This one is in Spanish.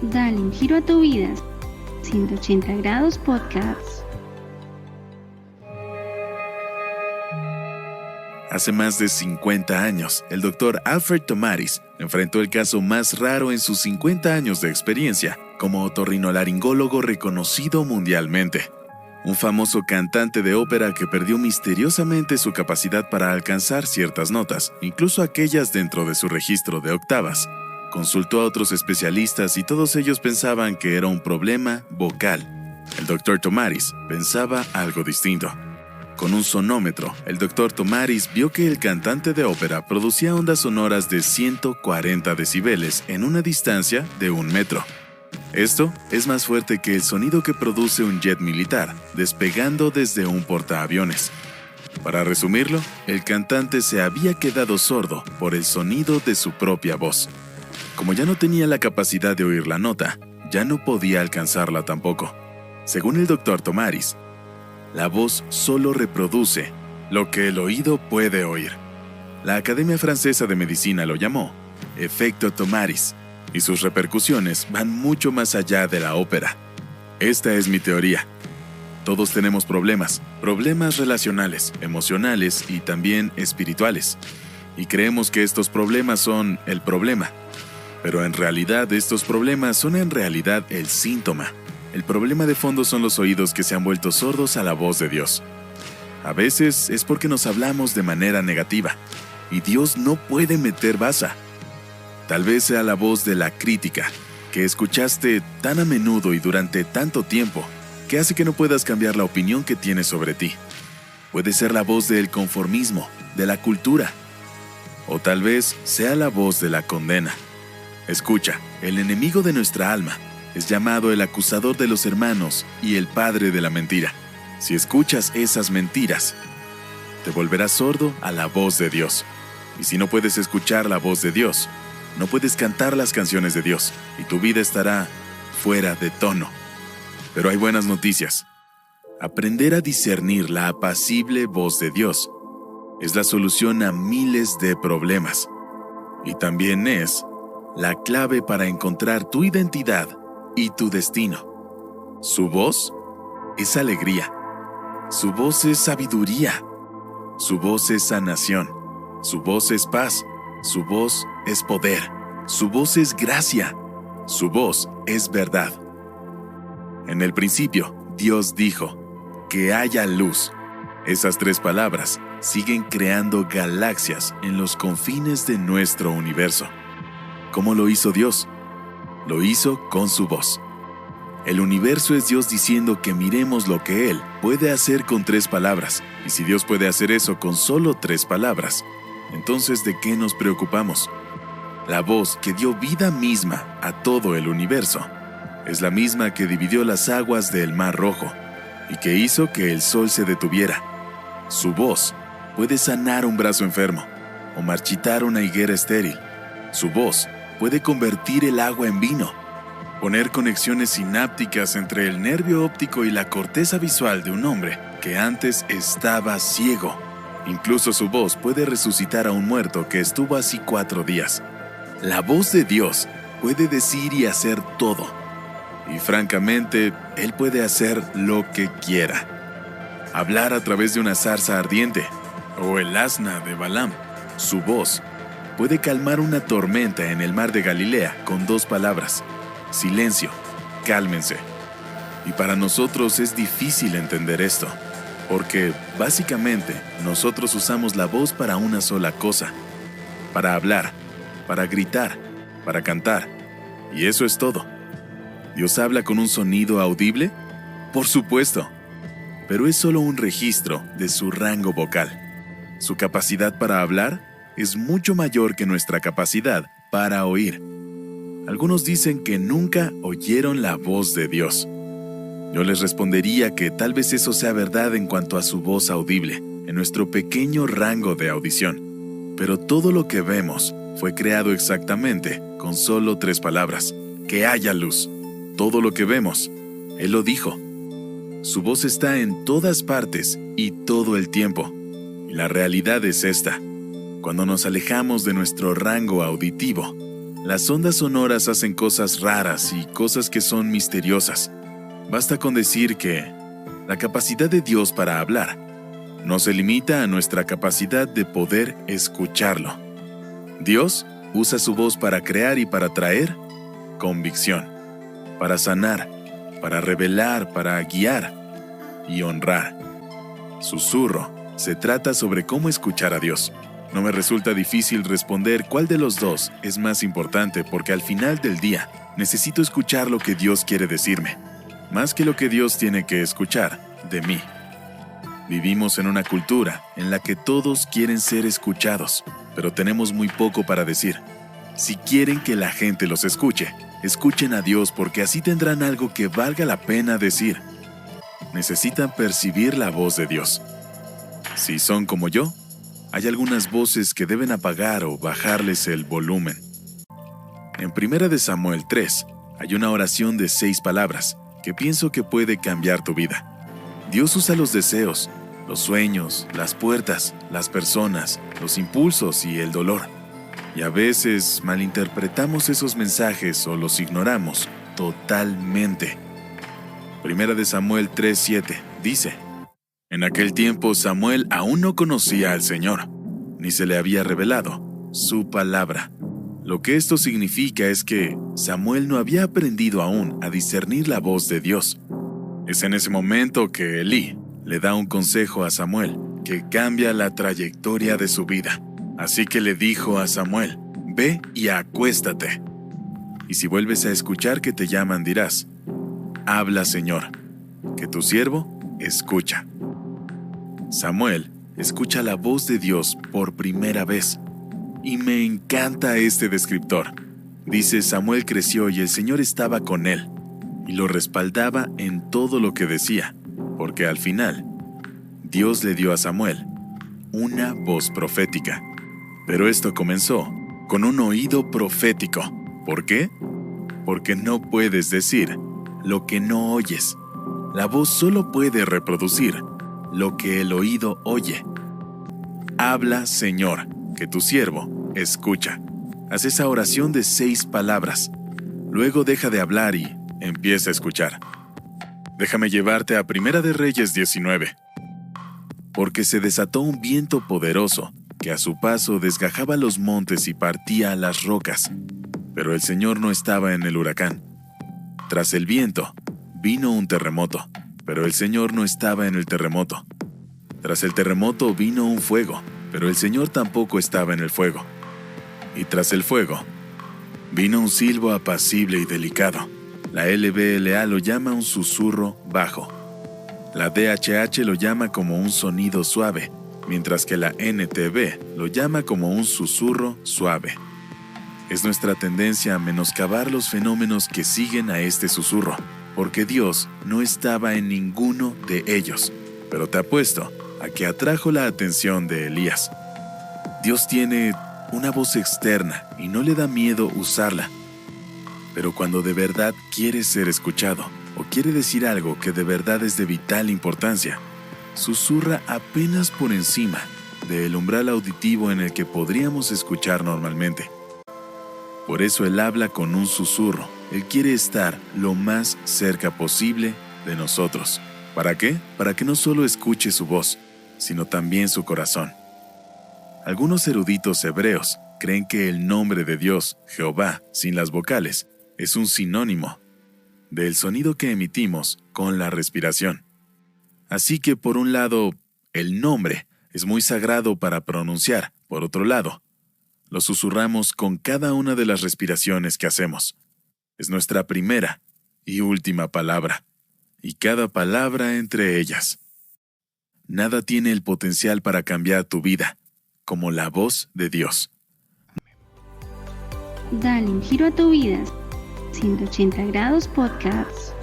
Dale un giro a tu vida. 180 grados Podcast. Hace más de 50 años, el Dr. Alfred Tomaris enfrentó el caso más raro en sus 50 años de experiencia como otorrinolaringólogo reconocido mundialmente. Un famoso cantante de ópera que perdió misteriosamente su capacidad para alcanzar ciertas notas, incluso aquellas dentro de su registro de octavas. Consultó a otros especialistas y todos ellos pensaban que era un problema vocal. El Dr. Tomaris pensaba algo distinto. Con un sonómetro, el Dr. Tomaris vio que el cantante de ópera producía ondas sonoras de 140 decibeles en una distancia de 1 metro. Esto es más fuerte que el sonido que produce un jet militar despegando desde un portaaviones. Para resumirlo, el cantante se había quedado sordo por el sonido de su propia voz. Como ya no tenía la capacidad de oír la nota, ya no podía alcanzarla tampoco. Según el Dr. Tomaris, la voz solo reproduce lo que el oído puede oír. La Academia Francesa de Medicina lo llamó efecto Tomaris, y sus repercusiones van mucho más allá de la ópera. Esta es mi teoría. Todos tenemos problemas relacionales, emocionales y también espirituales. Y creemos que estos problemas son el problema. Pero en realidad estos problemas son en realidad el síntoma. El problema de fondo son los oídos que se han vuelto sordos a la voz de Dios. A veces es porque nos hablamos de manera negativa, y Dios no puede meter baza. Tal vez sea la voz de la crítica, que escuchaste tan a menudo y durante tanto tiempo, que hace que no puedas cambiar la opinión que tienes sobre ti. Puede ser la voz del conformismo, de la cultura, o tal vez sea la voz de la condena. Escucha, el enemigo de nuestra alma es llamado el acusador de los hermanos y el padre de la mentira. Si escuchas esas mentiras, te volverás sordo a la voz de Dios. Y si no puedes escuchar la voz de Dios, no puedes cantar las canciones de Dios, y tu vida estará fuera de tono. Pero hay buenas noticias. Aprender a discernir la apacible voz de Dios es la solución a miles de problemas. Y también es la clave para encontrar tu identidad y tu destino. Su voz es alegría. Su voz es sabiduría. Su voz es sanación. Su voz es paz. Su voz es poder. Su voz es gracia. Su voz es verdad. En el principio, Dios dijo, que haya luz. Esas 3 palabras siguen creando galaxias en los confines de nuestro universo. ¿Cómo lo hizo Dios? Lo hizo con su voz. El universo es Dios diciendo que miremos lo que Él puede hacer con 3 palabras. Y si Dios puede hacer eso con solo 3 palabras, entonces ¿de qué nos preocupamos? La voz que dio vida misma a todo el universo es la misma que dividió las aguas del Mar Rojo y que hizo que el sol se detuviera. Su voz puede sanar un brazo enfermo o marchitar una higuera estéril. Su voz puede convertir el agua en vino, poner conexiones sinápticas entre el nervio óptico y la corteza visual de un hombre que antes estaba ciego. Incluso su voz puede resucitar a un muerto que estuvo así 4 días. La voz de Dios puede decir y hacer todo. Y francamente, Él puede hacer lo que quiera. Hablar a través de una zarza ardiente o el asna de Balaam. Su voz puede calmar una tormenta en el mar de Galilea con 2 palabras. Silencio, cálmense. Y para nosotros es difícil entender esto, porque básicamente nosotros usamos la voz para una sola cosa: para hablar, para gritar, para cantar. Y eso es todo. ¿Dios habla con un sonido audible? Por supuesto, pero es solo un registro de su rango vocal. Su capacidad para hablar es mucho mayor que nuestra capacidad para oír. Algunos dicen que nunca oyeron la voz de Dios. Yo les respondería que tal vez eso sea verdad en cuanto a su voz audible, en nuestro pequeño rango de audición. Pero todo lo que vemos fue creado exactamente con solo 3 palabras: que haya luz. Todo lo que vemos, Él lo dijo. Su voz está en todas partes y todo el tiempo. Y la realidad es esta: cuando nos alejamos de nuestro rango auditivo, Las ondas sonoras hacen cosas raras y cosas que son misteriosas. Basta con decir que la capacidad de Dios para hablar no se limita a nuestra capacidad de poder escucharlo. Dios usa su voz para crear y para traer convicción, para sanar, para revelar, para guiar y honrar. Susurro se trata sobre cómo escuchar a Dios. No me resulta difícil responder cuál de los dos es más importante porque al final del día necesito escuchar lo que Dios quiere decirme, más que lo que Dios tiene que escuchar de mí. Vivimos en una cultura en la que todos quieren ser escuchados, pero tenemos muy poco para decir. Si quieren que la gente los escuche, escuchen a Dios porque así tendrán algo que valga la pena decir. Necesitan percibir la voz de Dios. Si son como yo, hay algunas voces que deben apagar o bajarles el volumen. En 1 Samuel 3 hay una oración de 6 palabras que pienso que puede cambiar tu vida. Dios usa los deseos, los sueños, las puertas, las personas, los impulsos y el dolor. Y a veces malinterpretamos esos mensajes o los ignoramos totalmente. 1 Samuel 3:7 dice: En aquel tiempo Samuel aún no conocía al Señor, ni se le había revelado su palabra. Lo que esto significa es que Samuel no había aprendido aún a discernir la voz de Dios. Es en ese momento que Elí le da un consejo a Samuel que cambia la trayectoria de su vida. Así que le dijo a Samuel: ve y acuéstate. Y si vuelves a escuchar que te llaman, dirás: habla, Señor, que tu siervo escucha. Samuel escucha la voz de Dios por primera vez. Y me encanta este descriptor. Dice: Samuel creció y el Señor estaba con él, y lo respaldaba en todo lo que decía, porque al final, Dios le dio a Samuel una voz profética. Pero esto comenzó con un oído profético. ¿Por qué? Porque no puedes decir lo que no oyes. La voz solo puede reproducir lo que el oído oye. Habla, Señor, que tu siervo escucha. Haz esa oración de 6 palabras. Luego deja de hablar y empieza a escuchar. Déjame llevarte a 1 de Reyes 19. Porque se desató un viento poderoso que a su paso desgajaba los montes y partía las rocas. Pero el Señor no estaba en el huracán. Tras el viento, vino un terremoto, pero el Señor no estaba en el terremoto. Tras el terremoto vino un fuego, pero el Señor tampoco estaba en el fuego. Y tras el fuego, vino un silbo apacible y delicado. La LBLA lo llama un susurro bajo. La DHH lo llama como un sonido suave, mientras que la NTB lo llama como un susurro suave. Es nuestra tendencia a menoscabar los fenómenos que siguen a este susurro, porque Dios no estaba en ninguno de ellos, pero te apuesto a que atrajo la atención de Elías. Dios tiene una voz externa y no le da miedo usarla. Pero cuando de verdad quiere ser escuchado o quiere decir algo que de verdad es de vital importancia, susurra apenas por encima del umbral auditivo en el que podríamos escuchar normalmente. Por eso Él habla con un susurro. Él quiere estar lo más cerca posible de nosotros. ¿Para qué? Para que no solo escuche su voz, sino también su corazón. Algunos eruditos hebreos creen que el nombre de Dios, Jehová, sin las vocales, es un sinónimo del sonido que emitimos con la respiración. Así que, por un lado, el nombre es muy sagrado para pronunciar. Por otro lado, lo susurramos con cada una de las respiraciones que hacemos. Es nuestra primera y última palabra, y cada palabra entre ellas. Nada tiene el potencial para cambiar tu vida como la voz de Dios. Dale un giro a tu vida. 180 grados Podcast.